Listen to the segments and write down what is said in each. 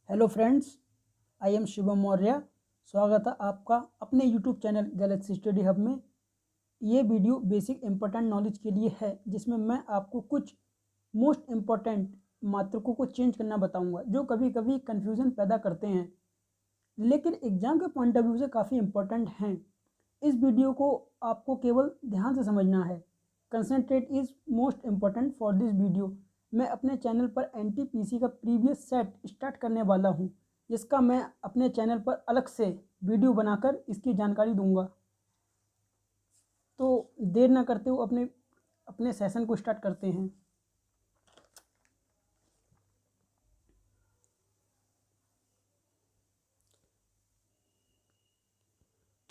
Hello friends, I am Shivam Maurya. स्वागत है आपका अपने YouTube channel Galaxy study hub में। ये वीडियो बेसिक इम्पोर्टेंट नॉलेज के लिए है, जिसमें मैं आपको कुछ मोस्ट इम्पॉर्टेंट मात्रकों को चेंज करना बताऊंगा, जो कभी कभी कन्फ्यूज़न पैदा करते हैं, लेकिन एग्ज़ाम के पॉइंट ऑफ व्यू से काफ़ी इम्पोर्टेंट हैं। इस वीडियो को आपको केवल ध्यान से समझना है। Concentrate is most important for this video. मैं अपने चैनल पर एनटीपीसी का प्रीवियस सेट स्टार्ट करने वाला हूं, जिसका मैं अपने चैनल पर अलग से वीडियो बनाकर इसकी जानकारी दूंगा। तो देर ना करते हुए अपने अपने सेशन को स्टार्ट करते हैं।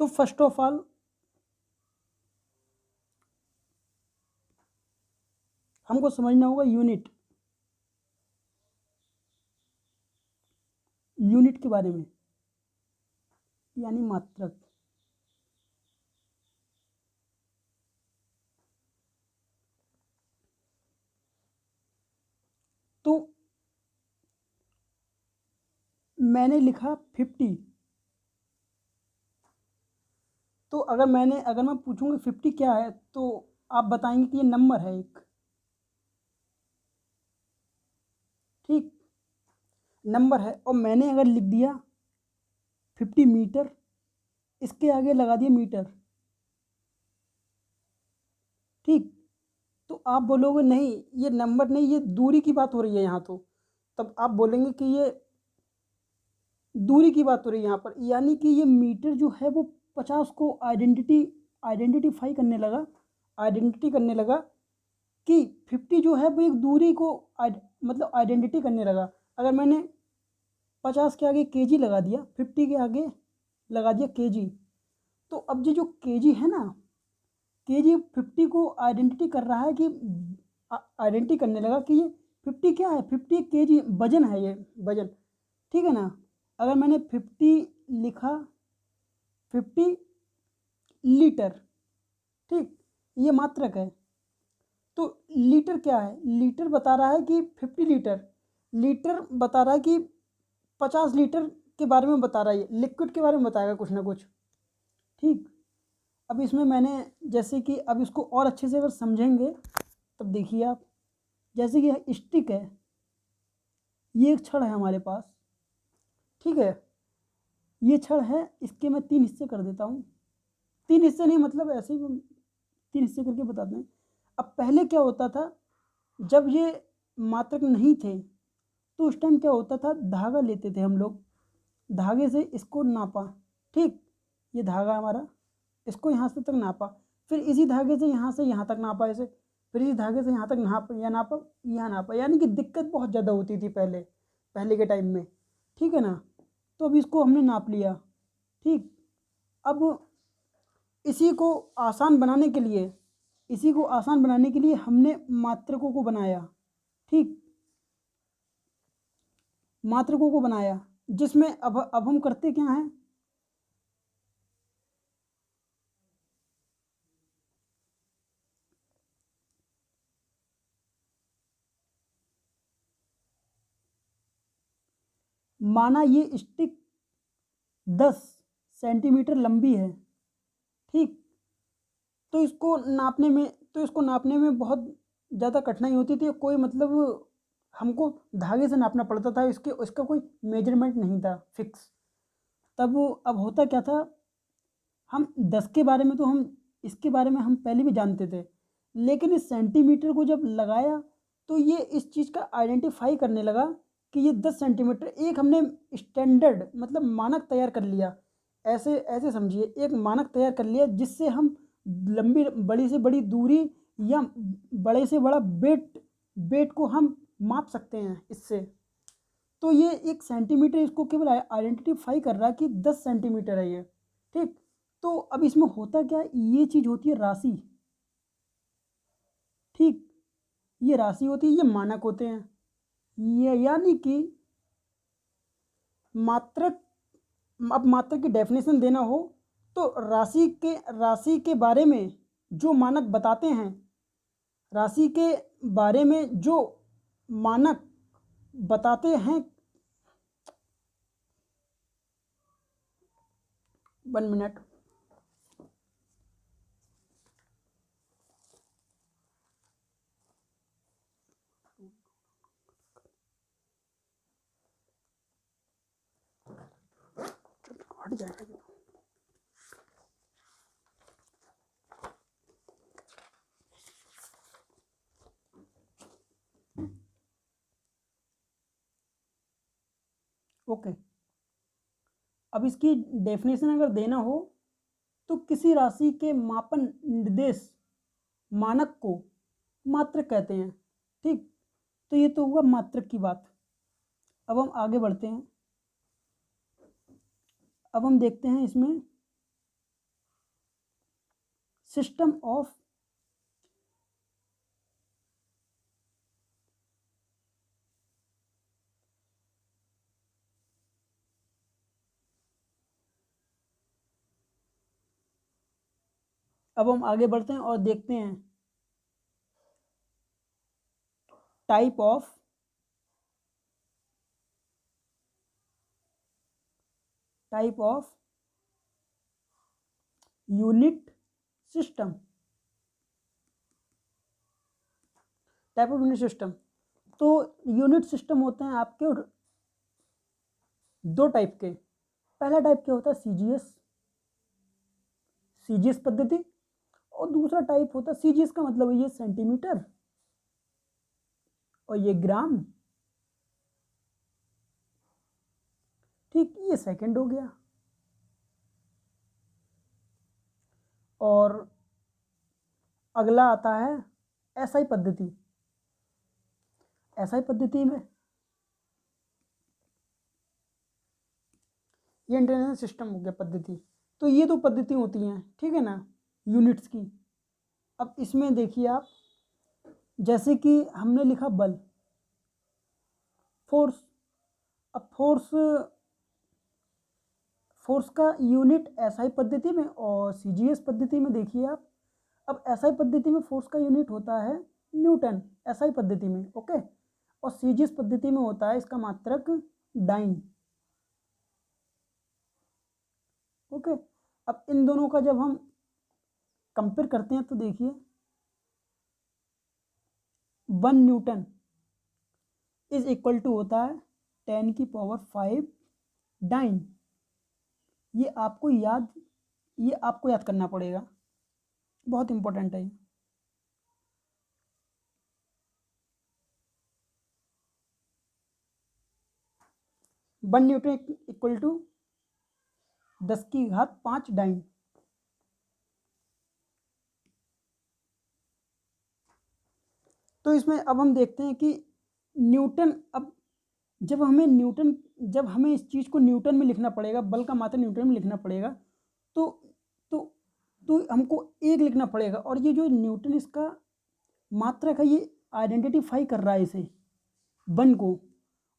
तो फर्स्ट ऑफ ऑल हमको समझना होगा यूनिट के बारे में, यानी मात्रक। तो मैंने लिखा 50। तो अगर मैं पूछूंगा 50 क्या है, तो आप बताएंगे कि ये नंबर है एक। ठीक, नंबर है। और मैंने अगर लिख दिया 50 मीटर, इसके आगे लगा दिया मीटर। ठीक, तो आप बोलोगे नहीं, ये नंबर नहीं, ये दूरी की बात हो रही है यहाँ। तो तब आप बोलेंगे कि ये दूरी की बात हो रही है यहाँ पर, यानी कि ये मीटर जो है वो 50 को आइडेंटिफाई करने लगा, आइडेंटिटी करने लगा कि 50 जो है वो एक दूरी को मतलब आइडेंटिटी करने लगा। अगर मैंने 50 के आगे केजी लगा दिया, 50 के आगे लगा दिया केजी, तो अब ये जो केजी है ना, केजी 50 को आइडेंटिटी कर रहा है कि आइडेंटिटी करने लगा कि ये 50 क्या है, 50 केजी वजन है, ये वजन। ठीक है ना। अगर मैंने 50 लिखा, 50 लीटर, ठीक, ये मात्रक है। तो लीटर क्या है, लीटर बता रहा है कि 50 लीटर, लीटर बता रहा है कि 50 लीटर के बारे में बता रहा है, लिक्विड के बारे में बताएगा कुछ ना कुछ। ठीक, अब इसमें मैंने जैसे कि अब इसको और अच्छे से अगर समझेंगे तब देखिए आप, जैसे कि स्टिक है, ये एक छड़ है हमारे पास। ठीक है, ये छड़ है, इसके मैं 3 हिस्से कर देता हूँ। 3 हिस्से नहीं, मतलब ऐसे ही 3 हिस्से करके बताते हैं। अब पहले क्या होता था, जब ये मात्रक नहीं थे तो उस टाइम क्या होता था, धागा लेते थे हम लोग, धागे से इसको नापा। ठीक, ये धागा हमारा, इसको यहाँ से तक नापा, फिर इसी धागे से यहाँ तक नापा ऐसे, फिर इसी धागे से यहाँ तक नापा, यहाँ नापा, यानी कि दिक्कत बहुत ज़्यादा होती थी पहले के टाइम में। ठीक है ना। तो अब इसको हमने नाप लिया। ठीक, अब इसी को आसान बनाने के लिए हमने मात्रकों को बनाया। ठीक, मात्रकों को बनाया, जिसमें अब हम करते क्या हैं, माना ये स्टिक 10 सेंटीमीटर लंबी है। ठीक, तो इसको नापने में बहुत ज़्यादा कठिनाई होती थी, कोई मतलब हमको धागे से नापना पड़ता था, इसका कोई मेजरमेंट नहीं था फिक्स। तब अब होता क्या था, हम 10 के बारे में तो हम इसके बारे में हम पहले भी जानते थे, लेकिन इस सेंटीमीटर को जब लगाया तो ये इस चीज़ का आइडेंटिफाई करने लगा कि ये 10 सेंटीमीटर, एक हमने स्टैंडर्ड मतलब मानक तैयार कर लिया। ऐसे ऐसे समझिए, एक मानक तैयार कर लिया जिससे हम लंबी बड़ी से बड़ी दूरी या बड़े से बड़ा वेट को हम माप सकते हैं इससे। तो ये एक सेंटीमीटर इसको केवल आइडेंटिफाई कर रहा है कि 10 सेंटीमीटर है ये। ठीक, तो अब इसमें होता क्या है, ये चीज़ होती है राशि। ठीक, ये राशि होती है, ये मानक होते हैं। ये यानी कि मात्रक, अब मात्रक की डेफिनेशन देना हो तो राशि के बारे में जो मानक बताते हैं, राशि के बारे में जो मानक बताते हैं, 1 मिनट। हट जाएगा। ओके, अब इसकी डेफिनेशन अगर देना हो तो किसी राशि के मापन निर्देश मानक को मात्रक कहते हैं। ठीक, तो ये तो हुआ मात्रक की बात। अब हम आगे बढ़ते हैं। अब हम देखते हैं इसमें सिस्टम ऑफ अब हम आगे बढ़ते हैं और देखते हैं type of unit system. Type of unit system, तो यूनिट सिस्टम होते हैं आपके दो टाइप के। पहला टाइप क्या होता है, सीजीएस पद्धति, और दूसरा टाइप होता है, सीजीएस का मतलब ये सेंटीमीटर और ये ग्राम। ठीक, ये सेकंड हो गया। और अगला आता है एसआई पद्धति। एसआई पद्धति में ये इंटरनेशनल सिस्टम हो गया पद्धति। तो ये तो पद्धति होती हैं, ठीक है ना, यूनिट्स की। अब इसमें देखिए आप, जैसे कि हमने लिखा बल, फोर्स। अब फोर्स का यूनिट एसआई पद्धति में और सीजीएस पद्धति में देखिए आप। अब एसआई पद्धति में फोर्स का यूनिट होता है न्यूटन, एसआई पद्धति में, ओके। और सीजीएस पद्धति में होता है इसका मात्रक डाइन, ओके। अब इन दोनों का जब हम कंपेयर करते हैं तो देखिए 1 न्यूटन इज इक्वल टू होता है 10⁵ डाइन। ये आपको याद करना पड़ेगा, बहुत इंपॉर्टेंट है ये। One newton equal to 10⁵ dyne. तो इसमें अब हम देखते हैं कि न्यूटन, अब जब हमें इस चीज़ को न्यूटन में लिखना पड़ेगा, बल का मात्रा न्यूटन में लिखना पड़ेगा, तो तो तो हमको एक लिखना पड़ेगा। और ये जो न्यूटन इसका मात्रक है, ये आइडेंटिफाई कर रहा है इसे, वन को।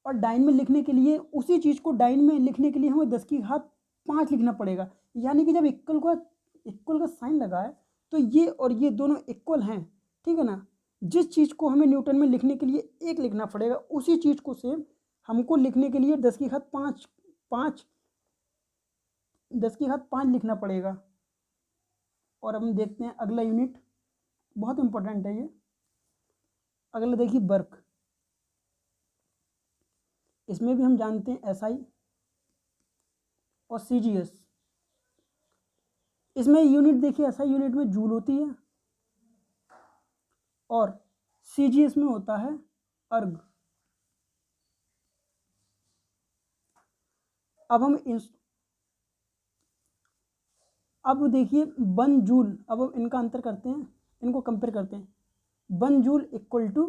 और डाइन में लिखने के लिए, उसी चीज़ को डाइन में लिखने के लिए हमें 10⁵ लिखना पड़ेगा। यानी कि जब इक्वल का साइन लगा है तो ये और ये दोनों इक्वल हैं, ठीक है ना। जिस चीज़ को हमें न्यूटन में लिखने के लिए एक लिखना पड़ेगा, उसी चीज़ को सेम हमको लिखने के लिए 10⁵ लिखना पड़ेगा। और हम देखते हैं अगला यूनिट, बहुत इंपॉर्टेंट है ये। अगला देखिए वर्क। इसमें भी हम जानते हैं एसआई और सीजीएस। इसमें यूनिट देखिए, एसआई यूनिट में जूल होती है और सीजीएस में होता है अर्ग। अब देखिए 1 जूल, अब हम इनका अंतर करते हैं, इनको कंपेयर करते हैं। 1 जूल इक्वल टू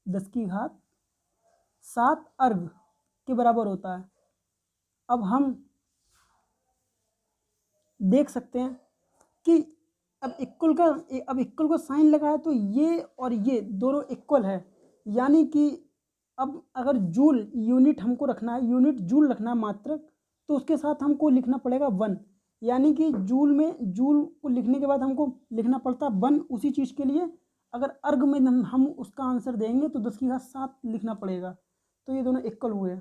10⁵ अर्ग के बराबर होता है। अब हम देख सकते हैं कि अब इक्वल का साइन लगा है, तो ये और ये दोनों इक्वल है। यानी कि अब अगर जूल यूनिट हमको रखना है, यूनिट जूल रखना है मात्रक, तो उसके साथ हमको लिखना पड़ेगा 1। यानी कि जूल को लिखने के बाद हमको लिखना पड़ता है 1 उसी चीज़ के लिए। अगर अर्ग में हम उसका आंसर देंगे तो 10⁵ लिखना पड़ेगा। तो ये दोनों इक्वल हुए,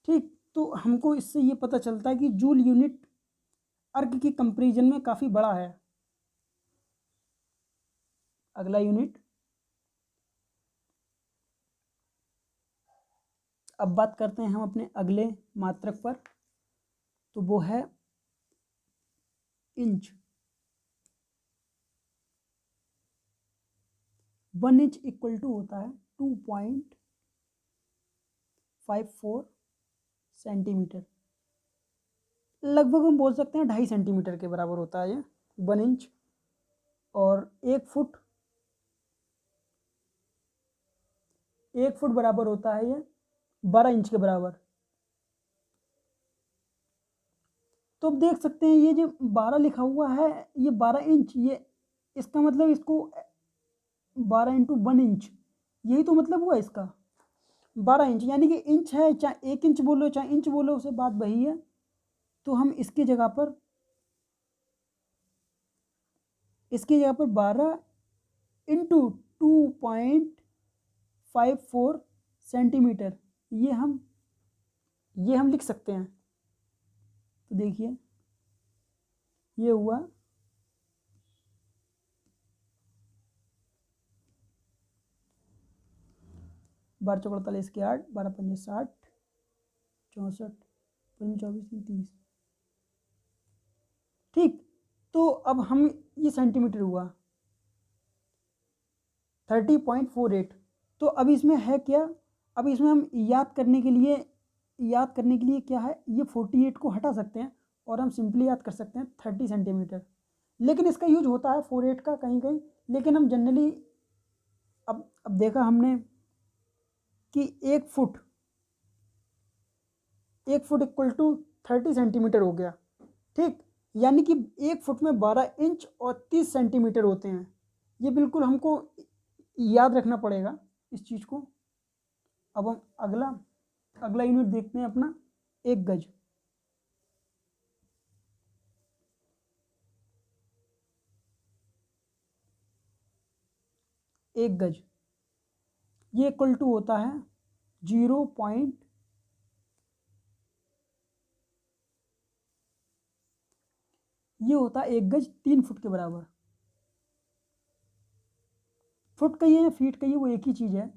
ठीक। तो हमको इससे ये पता चलता है कि जूल यूनिट अर्क की कंपैरिजन में काफ़ी बड़ा है। अगला यूनिट, अब बात करते हैं हम अपने अगले मात्रक पर, तो वो है इंच। 1 इंच इक्वल टू होता है 2.54 सेंटीमीटर। लगभग हम बोल सकते हैं 2.5 सेंटीमीटर के बराबर होता है ये 1 इंच। और 1 फुट बराबर होता है ये 12 इंच के बराबर। तो अब देख सकते हैं ये जो 12 लिखा हुआ है ये 12 इंच, ये इसका मतलब इसको 12 इंटू 1 इंच, यही तो मतलब हुआ इसका 12 इंच, यानी कि इंच है, चाहे 1 इंच बोलो चाहे इंच बोलो, उसे बात वही है। तो हम इसकी जगह पर 12 इंटू 2.54 सेंटीमीटर ये हम लिख सकते हैं। तो देखिए ये हुआ 12 चौक 48 के 8, 12 पंजे 60, 64 25 24 30। ठीक, तो अब हम ये सेंटीमीटर हुआ 30.48। तो अब इसमें है क्या, अब इसमें हम याद करने के लिए क्या है, ये 48 को हटा सकते हैं और हम सिंपली याद कर सकते हैं 30 सेंटीमीटर। लेकिन इसका यूज होता है 48 का कहीं कहीं, लेकिन हम जनरली अब देखा हमने कि 1 फुट इक्वल टू 30 सेंटीमीटर हो गया। ठीक, यानी कि 1 फुट में 12 इंच और 30 सेंटीमीटर होते हैं। ये बिल्कुल हमको याद रखना पड़ेगा इस चीज़ को। अब हम अगला यूनिट देखते हैं अपना 1 गज। एक गज ये इक्वल टू होता है 0. ये होता है 1 गज 3 फुट के बराबर। फुट कहिए या फीट कहिए वो एक ही चीज़ है।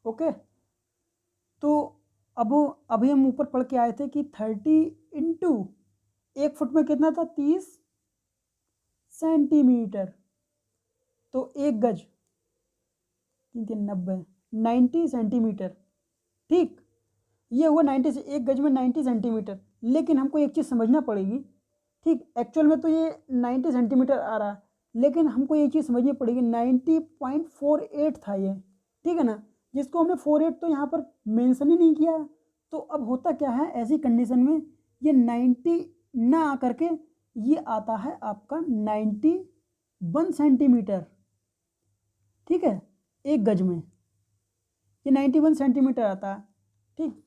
ओके, तो अब अभी हम ऊपर पढ़ के आए थे कि 30 इंटू 1 फुट में कितना था 30 सेंटीमीटर। तो 1 गज 90 90 सेंटीमीटर। ठीक, ये हुआ 90 से 1 गज में 90 सेंटीमीटर। लेकिन हमको एक चीज़ समझना पड़ेगी। ठीक, एक्चुअल में तो ये 90 सेंटीमीटर आ रहा है, लेकिन हमको ये चीज़ समझनी पड़ेगी 90.48 था ये। ठीक है ना, जिसको हमने 48 तो यहाँ पर मेंशन ही नहीं किया। तो अब होता क्या है ऐसी कंडीशन में, ये 90 ना आ करके ये आता है आपका 91 सेंटीमीटर। ठीक है, 1 गज में ये 91 सेंटीमीटर आता है। ठीक,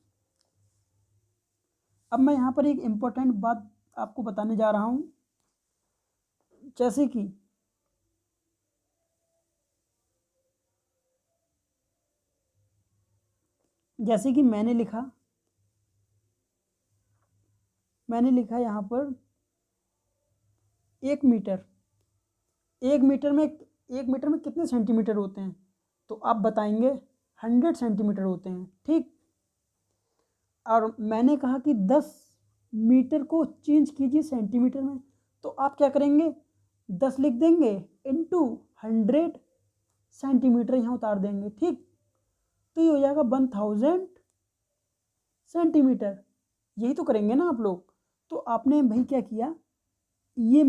अब मैं यहाँ पर एक इम्पोर्टेंट बात आपको बताने जा रहा हूँ, जैसे कि मैंने लिखा यहाँ पर 1 मीटर। 1 मीटर में कितने सेंटीमीटर होते हैं, तो आप बताएंगे 100 सेंटीमीटर होते हैं। ठीक, और मैंने कहा कि 10 मीटर को चेंज कीजिए सेंटीमीटर में, तो आप क्या करेंगे 10 लिख देंगे इंटू 100 सेंटीमीटर यहाँ उतार देंगे। ठीक, तो ये हो जाएगा 1000 सेंटीमीटर। यही तो करेंगे ना आप लोग। तो आपने भाई क्या किया, ये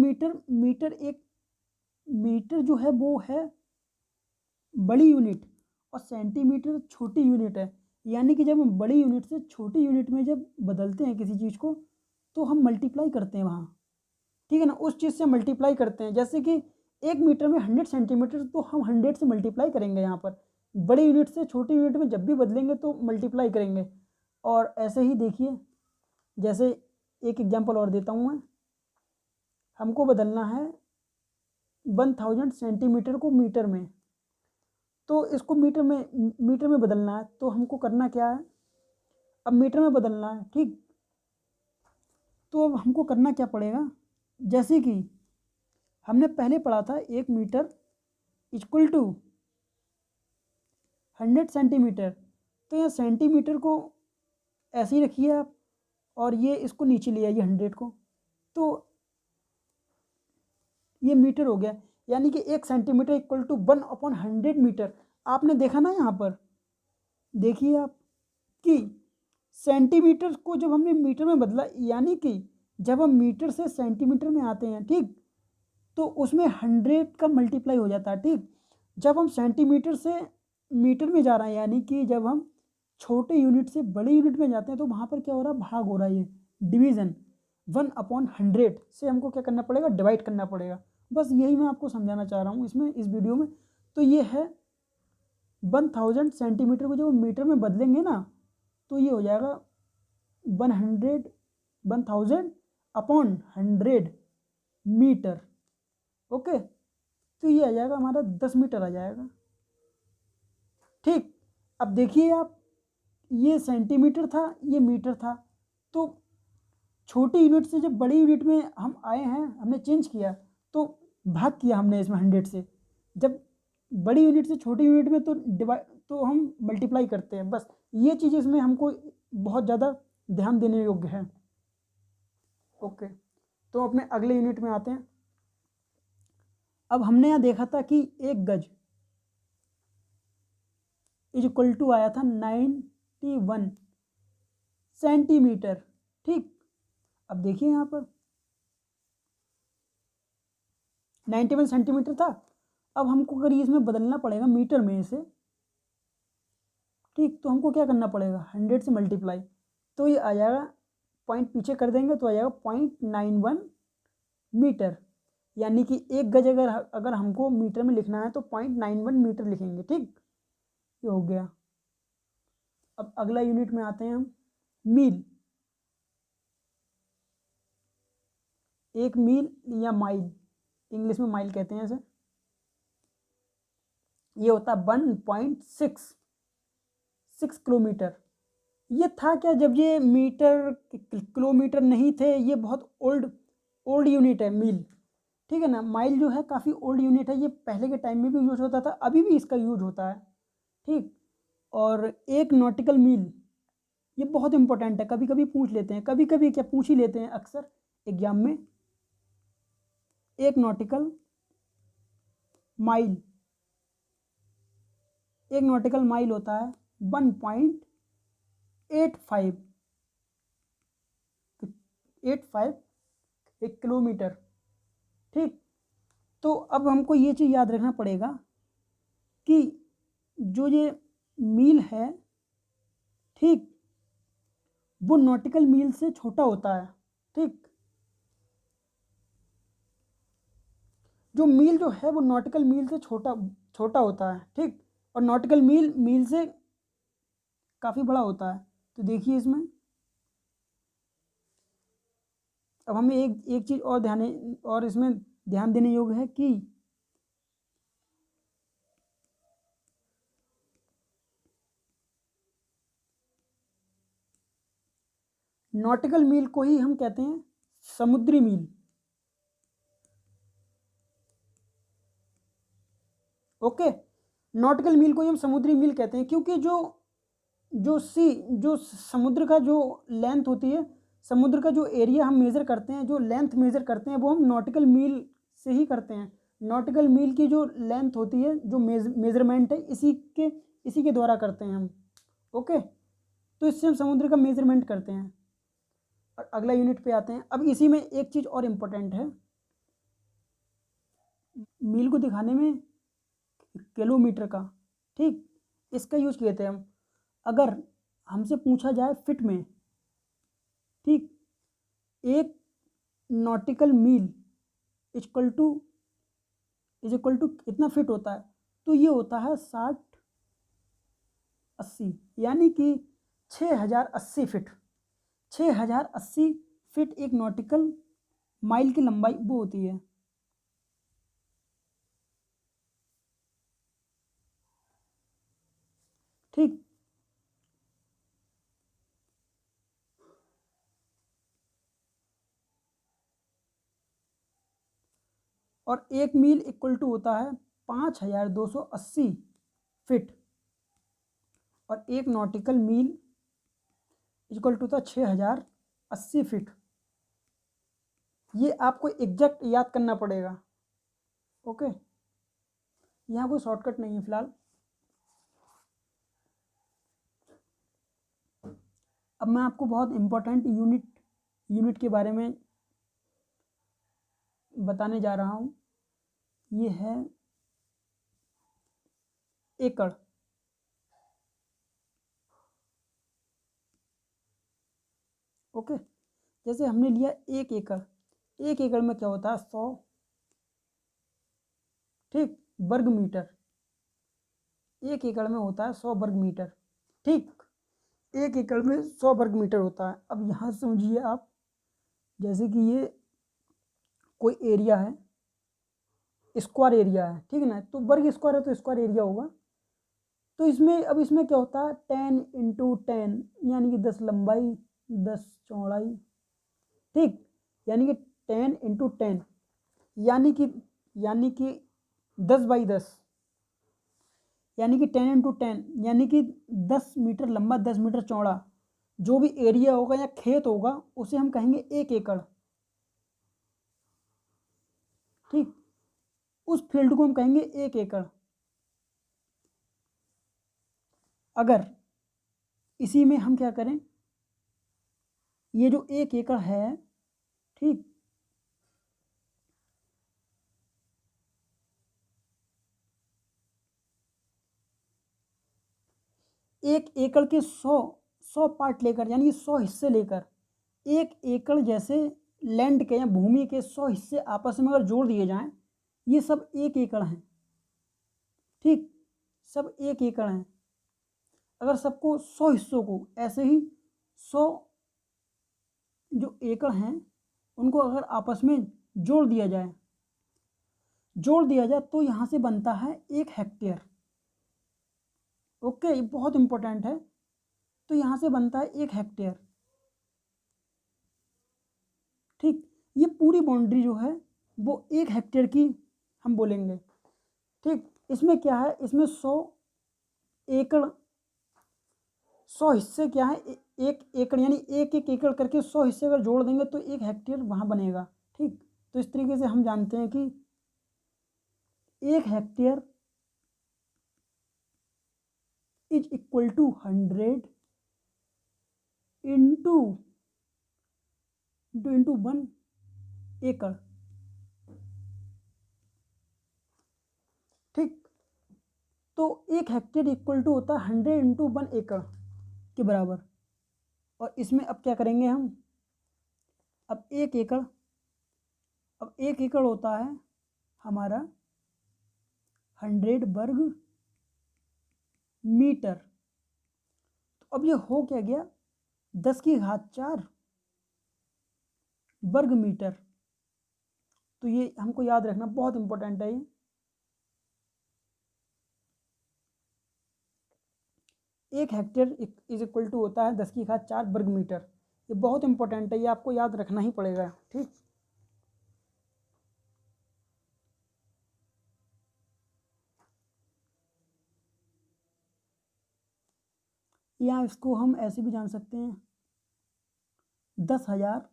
मीटर जो है वो है बड़ी यूनिट और सेंटीमीटर छोटी यूनिट है। यानी कि जब हम बड़ी यूनिट से छोटी यूनिट में जब बदलते हैं किसी चीज़ को, तो हम मल्टीप्लाई करते हैं वहाँ। ठीक है ना, उस चीज़ से मल्टीप्लाई करते हैं। जैसे कि 1 मीटर में 100 सेंटीमीटर, तो हम 100 से मल्टीप्लाई करेंगे यहाँ पर। बड़ी यूनिट से छोटी यूनिट में जब भी बदलेंगे तो मल्टीप्लाई करेंगे। और ऐसे ही देखिए, जैसे एक एग्जांपल और देता हूँ मैं। हमको बदलना है 1000 सेंटीमीटर को मीटर में। तो इसको मीटर में बदलना है, तो हमको करना क्या है, अब मीटर में बदलना है, ठीक। तो अब हमको करना क्या पड़ेगा, जैसे कि हमने पहले पढ़ा था 1 मीटर इक्वल टू 100 सेंटीमीटर। तो यहाँ सेंटीमीटर को ऐसे ही रखिए आप, और ये इसको नीचे ले आइए 100 को, तो ये मीटर हो गया। यानी कि 1 सेंटीमीटर इक्वल टू 1/100 मीटर। आपने देखा ना यहाँ पर, देखिए आप कि सेंटीमीटर को जब हमने मीटर में बदला, यानी कि जब हम मीटर से सेंटीमीटर में आते हैं, ठीक, तो उसमें 100 का मल्टीप्लाई हो जाता है, ठीक। जब हम सेंटीमीटर से मीटर में जा रहे हैं, यानी कि जब हम छोटे यूनिट से बड़े यूनिट में जाते हैं, तो वहाँ पर क्या हो रहा है, भाग हो रहा है, ये डिवीज़न। 1/100 से हमको क्या करना पड़ेगा, डिवाइड करना पड़ेगा। बस यही मैं आपको समझाना चाह रहा हूँ इसमें, इस वीडियो में। तो ये है 1000 सेंटीमीटर को जब मीटर में बदलेंगे ना, तो ये हो जाएगा 1000/100 मीटर। ओके, तो ये आ जाएगा हमारा 10 मीटर आ जाएगा, ठीक। अब देखिए आप, ये सेंटीमीटर था, ये मीटर था, तो छोटी यूनिट से जब बड़ी यूनिट में हम आए हैं, हमने चेंज किया, तो भाग किया हमने इसमें 100 से। जब बड़ी यूनिट से छोटी यूनिट में, तो डिवाइड, तो हम मल्टीप्लाई करते हैं। बस ये चीज़ इसमें हमको बहुत ज़्यादा ध्यान देने योग्य है। ओके, तो अपने अगले यूनिट में आते हैं। अब हमने यहाँ देखा था कि 1 गज इज इक्वल टू आया था 91 सेंटीमीटर, ठीक। अब देखिए यहाँ पर 91 सेंटीमीटर था। अब हमको अगर इसमें बदलना पड़ेगा मीटर में इसे, ठीक, तो हमको क्या करना पड़ेगा, 100 से मल्टीप्लाई। तो ये आ जाएगा, पॉइंट पीछे कर देंगे तो आ जाएगा 0.91 मीटर। यानी कि 1 गज अगर हमको मीटर में लिखना है, तो 0.91 मीटर लिखेंगे, ठीक। ये हो गया। अब अगला यूनिट में आते हैं हम, मील। 1 मील या माइल, इंग्लिश में माइल कहते हैं इसे। ये होता है 1.66 किलोमीटर। ये था क्या, जब ये मीटर किलोमीटर नहीं थे, ये बहुत ओल्ड यूनिट है मील, ठीक है ना। माइल जो है काफ़ी ओल्ड यूनिट है, ये पहले के टाइम में भी यूज होता था, अभी भी इसका यूज होता है, ठीक। और 1 नॉटिकल मील, ये बहुत इंपॉर्टेंट है, कभी कभी पूछ लेते हैं, कभी कभी क्या पूछ ही लेते हैं अक्सर एग्जाम में। 1 नॉटिकल माइल, 1 नॉटिकल माइल होता है 1.85 एक किलोमीटर, ठीक। तो अब हमको ये चीज़ याद रखना पड़ेगा कि जो ये मील है, ठीक, वो नॉटिकल मील से छोटा होता है, ठीक। जो मील जो है वो नॉटिकल मील से छोटा होता है, ठीक। और नॉटिकल मील से काफ़ी बड़ा होता है। तो देखिए इसमें, अब हमें एक चीज़ और इसमें ध्यान देने योग्य है कि नॉटिकल मील को ही हम कहते हैं समुद्री मील। ओके, नॉटिकल मील को ही हम समुद्री मील कहते हैं, क्योंकि जो समुद्र का जो लेंथ होती है, समुद्र का जो एरिया हम मेज़र करते हैं, जो लेंथ मेज़र करते हैं, वो हम नॉटिकल मील से ही करते हैं। नॉटिकल मील की जो लेंथ होती है, जो मेज़रमेंट है, इसी के द्वारा करते हैं हम। ओके, तो इससे हम समुद्र का मेज़रमेंट करते हैं। और अगला यूनिट पे आते हैं। अब इसी में एक चीज़ और इम्पोर्टेंट है, मील को दिखाने में किलोमीटर का, ठीक, इसका यूज किए थे हम। अगर हमसे पूछा जाए फिट में, ठीक, 1 nautical mile is equal to कितना फिट होता है, तो ये होता है 60-80, यानी कि 6080 फिट। 6080 फिट एक नॉटिकल माइल की लंबाई वो होती है। ठीक। और 1 मील इक्वल टू होता है 5280 फिट, और 1 नॉटिकल मील इक्वल टू था 6080 फीट। ये आपको एग्जैक्ट याद करना पड़ेगा। ओके, यहाँ कोई शॉर्टकट नहीं है फिलहाल। अब मैं आपको बहुत इम्पोर्टेंट यूनिट के बारे में बताने जा रहा हूँ। ये है एकड़। ओके, जैसे हमने लिया 1 एकड़। 1 एकड़ में क्या होता है? 100, ठीक, वर्ग मीटर। 1 एकड़ में होता है 100 वर्ग मीटर, ठीक। 1 एकड़ में 100 वर्ग मीटर होता है। अब यहाँ समझिए आप, जैसे कि ये कोई एरिया है, स्क्वायर एरिया है, ठीक है ना, तो वर्ग स्क्वायर है तो स्क्वायर एरिया होगा। तो इसमें अब इसमें क्या होता है? 10 इंटू 10, यानी कि 10 लंबाई 10 चौड़ाई, ठीक, यानी कि 10 इंटू 10, यानी कि 10 बाई 10, यानी कि 10 इंटू 10, यानी कि 10 मीटर लंबा 10 मीटर चौड़ा जो भी एरिया होगा या खेत होगा उसे हम कहेंगे 1 एकड़, ठीक। उस फील्ड को हम कहेंगे 1 एकड़। अगर इसी में हम क्या करें, ये जो 1 एकड़ है, ठीक, एक एकड़ के 100 पार्ट लेकर, यानी 100 हिस्से लेकर, 1 एकड़ जैसे लैंड के या भूमि के 100 हिस्से आपस में अगर जोड़ दिए जाएं, ये सब 1 एकड़ हैं, ठीक, सब 1 एकड़ हैं। अगर सबको 100 हिस्सों को ऐसे ही 100 जो एकड़ हैं उनको अगर आपस में जोड़ दिया जाए तो यहाँ से बनता है 1 हेक्टेयर। ओके, ये बहुत इंपॉर्टेंट है। तो यहाँ से बनता है 1 हेक्टेयर, ठीक। ये पूरी बाउंड्री जो है वो 1 हेक्टेयर की हम बोलेंगे, ठीक। इसमें क्या है? इसमें 100 एकड़, 100 हिस्से क्या है? 1 एकड़, यानी 1 एकड़ करके 100 हिस्से अगर जोड़ देंगे तो 1 हेक्टेयर वहाँ बनेगा, ठीक। तो इस तरीके से हम जानते हैं कि 1 hectare is equal to 100 into 1 एकड़, ठीक। तो 1 हेक्टेयर इक्वल टू होता है 100 इंटू 1 एकड़ के बराबर। और इसमें अब क्या करेंगे हम? अब 1 एकड़, अब 1 एकड़ होता है हमारा 100 वर्ग मीटर। तो अब ये हो क्या गया? 10 की घात 4 वर्ग मीटर। तो ये हमको याद रखना बहुत इंपॉर्टेंट है। ये 1 हेक्टेयर इज इक्वल टू होता है 10 की घात 4 वर्ग मीटर। ये बहुत इंपॉर्टेंट है, ये आपको याद रखना ही पड़ेगा, ठीक। या इसको हम ऐसे भी जान सकते हैं 10,000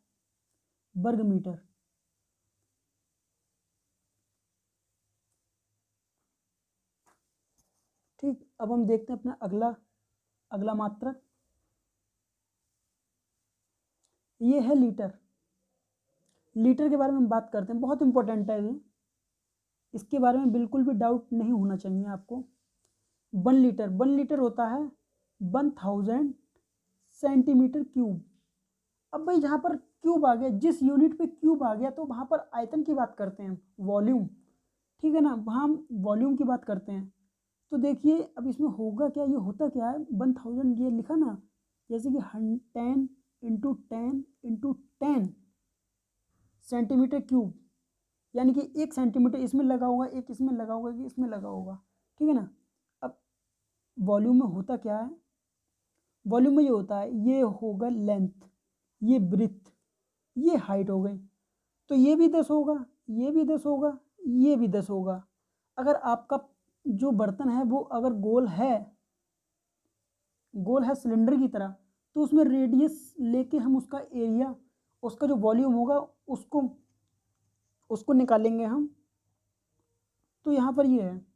वर्ग मीटर, ठीक। अब हम देखते हैं अपना अगला मात्रक, ये है लीटर। लीटर के बारे में बात करते हैं, बहुत इंपॉर्टेंट है ये, इसके बारे में बिल्कुल भी डाउट नहीं होना चाहिए आपको। 1 लीटर होता है 1000 सेंटीमीटर क्यूब। अब भाई जहाँ पर क्यूब आ गया, जिस यूनिट पे क्यूब आ गया तो वहाँ पर आयतन की बात करते हैं, वॉल्यूम, ठीक है ना, वहाँ हम वॉल्यूम की बात करते हैं। तो देखिए अब इसमें होगा क्या, ये होता क्या है, 1000 ये लिखा ना, जैसे कि 10 इंटू 10 इंटू 10 सेंटीमीटर क्यूब, यानी कि 1 सेंटीमीटर इसमें लगा होगा, एक इसमें लगा होगा, एक इसमें लगा होगा, ठीक है ना। अब वॉल्यूम में होता क्या है, वॉल्यूम में ये होता है, ये होगा लेंथ, ये ब्रिथ, ये हाइट हो गई। तो ये भी 10 होगा, ये भी 10 होगा, ये भी 10 होगा। अगर आपका जो बर्तन है वो अगर गोल है सिलेंडर की तरह, तो उसमें रेडियस लेके हम उसका एरिया, उसका जो वॉल्यूम होगा उसको निकालेंगे हम। तो यहाँ पर ये है,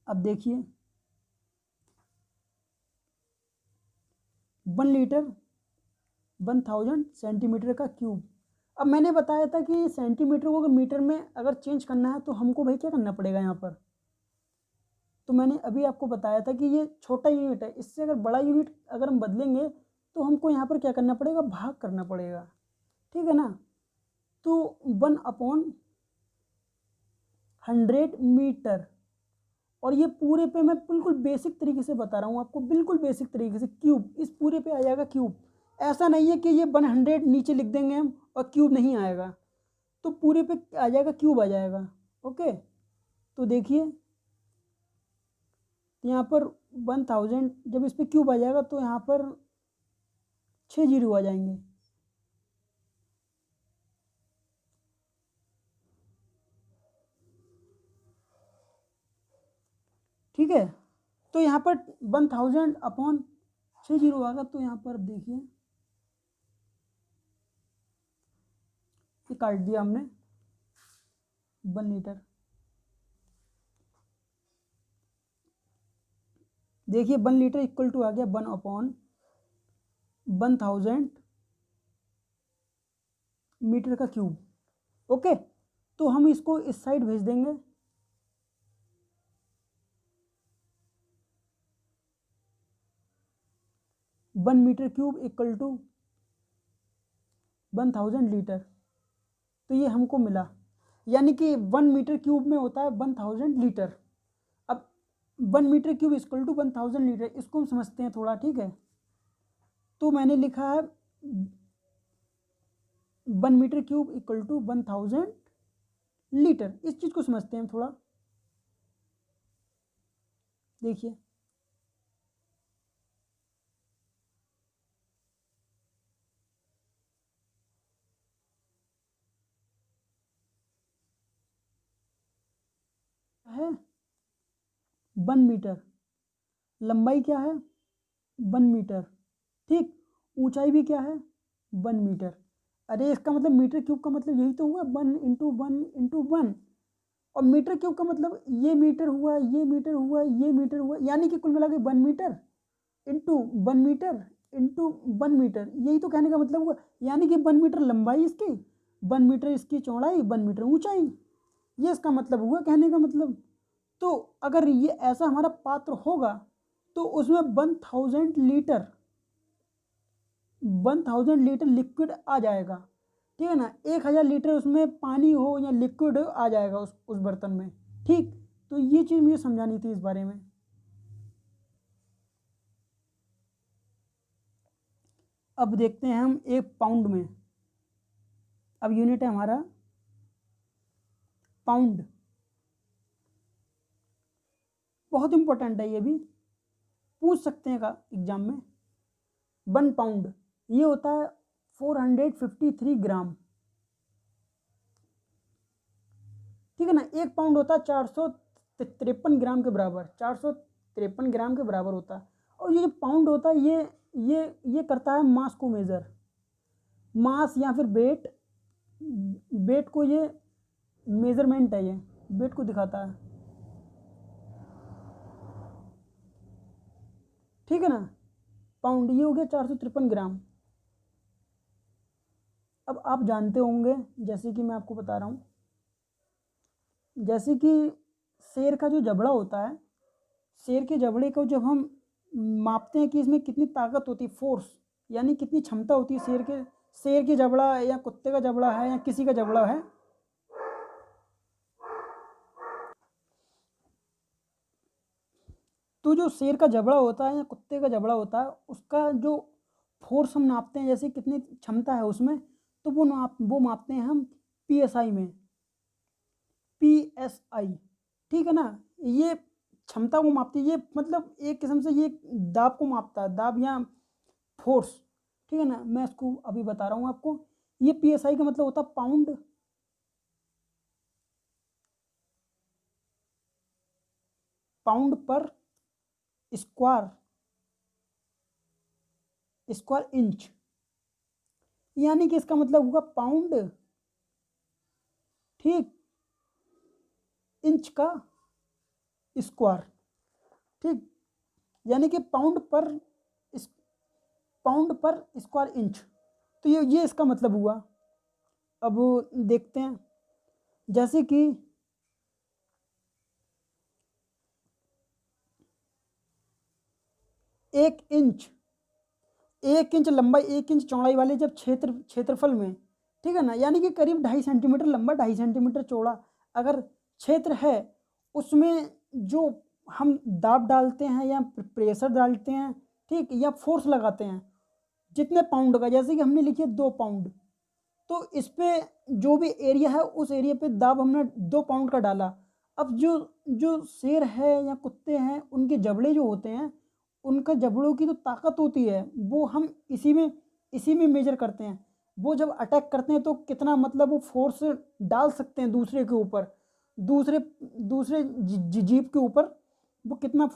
अब देखिए 1 लीटर 1000 सेंटीमीटर का क्यूब। अब मैंने बताया था कि सेंटीमीटर को अगर मीटर में अगर चेंज करना है तो हमको भाई क्या करना पड़ेगा यहाँ पर, तो मैंने अभी आपको बताया था कि ये छोटा यूनिट है, इससे अगर बड़ा यूनिट अगर हम बदलेंगे तो हमको यहाँ पर क्या करना पड़ेगा, भाग करना पड़ेगा, ठीक है ना। तो 1/100 मीटर, और ये पूरे पे मैं बिल्कुल बेसिक तरीके से बता रहा हूँ आपको, बिल्कुल बेसिक तरीके से, क्यूब इस पूरे पे आ जाएगा क्यूब। ऐसा नहीं है कि ये 100 नीचे लिख देंगे हम और क्यूब नहीं आएगा, तो पूरे पे आ जाएगा, क्यूब आ जाएगा। ओके, तो देखिए यहाँ पर 1000 जब इस पर क्यूब आ जाएगा तो यहाँ पर 6 जीरो आ जाएंगे। ठीक है, तो यहाँ पर 1000/6 जीरो आएगा। तो यहाँ पर देखिए ये काट दिया हमने 1 लीटर। देखिए 1 लीटर इक्वल टू आ गया 1/1000 मीटर का क्यूब। ओके, तो हम इसको इस साइड भेज देंगे। One metre cube equal to 1000 litre, तो ये हमको मिला, यानी कि 1 मीटर क्यूब में होता है 1000 लीटर। अब 1 metre cube equal to 1000 litre, इसको हम समझते हैं थोड़ा, ठीक है। तो मैंने लिखा है 1 metre cube equal to 1000 litre, इस चीज़ को समझते हैं थोड़ा। देखिए है 1 मीटर, लंबाई क्या है 1 मीटर, ठीक, ऊंचाई भी क्या है 1 मीटर। अरे इसका मतलब मीटर क्यूब का मतलब यही तो हुआ, 1 × 1 × 1। और मीटर क्यूब का मतलब ये मीटर हुआ, ये मीटर हुआ, ये मीटर हुआ, यानी कि कुल मिला के 1 metre into 1 metre into 1 metre, यही तो कहने का मतलब हुआ। यानी कि 1 मीटर लंबाई इसकी, 1 मीटर इसकी चौड़ाई, 1 मीटर ऊंचाई, ये इसका मतलब हुआ कहने का मतलब। तो अगर ये ऐसा हमारा पात्र होगा तो उसमें 1000 लीटर लिक्विड आ जाएगा, ठीक है ना। 1000 लीटर उसमें पानी हो या लिक्विड आ जाएगा उस बर्तन में, ठीक। तो ये चीज़ मुझे समझानी थी इस बारे में। अब देखते हैं हम 1 पाउंड में, अब यूनिट है हमारा पाउंड, बहुत इंपॉर्टेंट है, ये भी पूछ सकते हैं का एग्जाम में। 1 पाउंड ये होता है 453 ग्राम, ठीक है ना। 1 पाउंड होता है 453 ग्राम के बराबर, 453 ग्राम के बराबर होता है। और ये जो पाउंड होता है ये करता है मास को मेज़र, मास या फिर वेट को ये मेजरमेंट है, ये वेट को दिखाता है, ठीक है ना। पाउंड ये हो गया 453 ग्राम। अब आप जानते होंगे, जैसे कि मैं आपको बता रहा हूँ, जैसे कि शेर का जो जबड़ा होता है, शेर के जबड़े को जब हम मापते हैं कि इसमें कितनी ताकत होती है, फोर्स यानी कितनी क्षमता होती है शेर के जबड़ा या कुत्ते का जबड़ा है या किसी का जबड़ा है, तो जो शेर का जबड़ा होता है या कुत्ते का जबड़ा होता है उसका जो फोर्स हम नापते हैं, जैसे कितनी क्षमता है उसमें, तो वो मापते हैं हम PSI में, PSI, ठीक है ना। ये क्षमता को मापती है, ये मतलब एक किस्म से ये दाब को मापता है, दाब या फोर्स, ठीक है ना। मैं इसको अभी बता रहा हूँ आपको। ये पीएसआई का मतलब होता है पाउंड पर स्क्वायर इंच, यानी कि इसका मतलब होगा पाउंड, ठीक, इंच का स्क्वायर, ठीक, यानी कि पाउंड पर स्क्वायर इंच। तो ये इसका मतलब हुआ। अब देखते हैं, जैसे कि एक इंच लंबाई, 1 इंच चौड़ाई वाले जब क्षेत्रफल में, ठीक है ना, यानी कि करीब 2.5 सेंटीमीटर लंबा, 2.5 सेंटीमीटर चौड़ा अगर क्षेत्र है, उसमें जो हम दाब डालते हैं या प्रेशर डालते हैं, ठीक, या फोर्स लगाते हैं, जितने पाउंड का, जैसे कि हमने लिखी है 2 पाउंड, तो इस पे जो भी एरिया है उस एरिया पे दाब हमने 2 पाउंड का डाला। अब जो जो शेर है या कुत्ते हैं, उनके जबड़े जो होते हैं, उनका जबड़ों की जो ताकत होती है वो हम इसी में मेजर करते हैं। वो जब अटैक करते हैं तो कितना मतलब वो फोर्स डाल सकते हैं दूसरे के ऊपर, दूसरे दूसरे जीव के ऊपर, वो कितने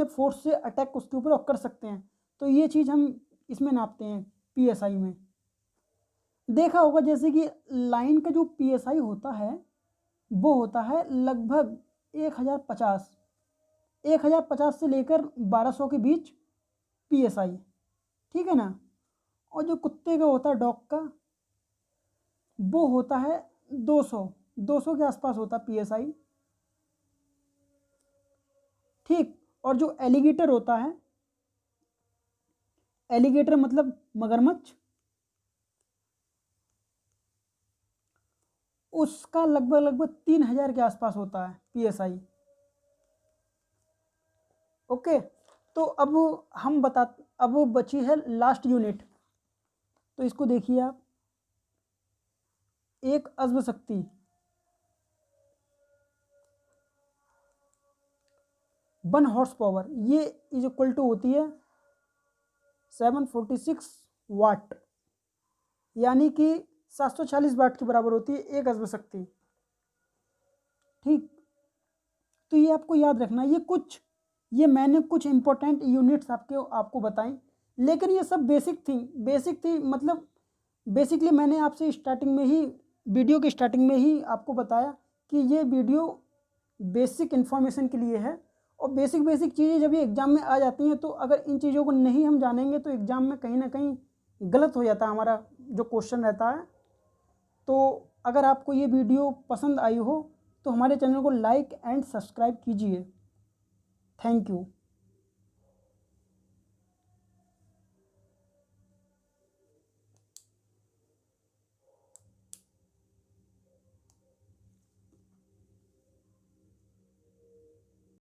फोर्स से अटैक उसके ऊपर कर सकते हैं। तो ये चीज़ हम इसमें नापते हैं पीएसआई में। देखा होगा जैसे कि लाइन का जो पीएसआई होता है वो होता है लगभग 1050 से लेकर 1200 के बीच पीएसआई, ठीक है ना। और जो कुत्ते का होता है, डॉग का, वो होता है 200 के आसपास होता है पीएसआई, ठीक। और जो एलिगेटर होता है, एलिगेटर मतलब मगरमच्छ, उसका लगभग 3000 के आसपास होता है पीएसआई। ओके, तो अब बची है लास्ट यूनिट। तो इसको देखिए आप, एक अज़्व शक्ति 1 हॉर्स पावर, ये इज इक्वल टू होती है 746 वाट, यानी कि 740 वाट के बराबर होती है एक अज़्व शक्ति, ठीक। तो ये आपको याद रखना, ये मैंने कुछ इंपॉर्टेंट यूनिट्स आपको बताई, लेकिन ये सब बेसिक थी मतलब बेसिकली मैंने आपसे वीडियो के स्टार्टिंग में ही आपको बताया कि ये वीडियो बेसिक इन्फॉर्मेशन के लिए है। और बेसिक चीज़ें जब ये एग्ज़ाम में आ जाती हैं, तो अगर इन चीज़ों को नहीं हम जानेंगे तो एग्ज़ाम में कहीं ना कहीं गलत हो जाता है हमारा जो क्वेश्चन रहता है। तो अगर आपको ये वीडियो पसंद आई हो तो हमारे चैनल को लाइक एंड सब्सक्राइब कीजिए। Thank you.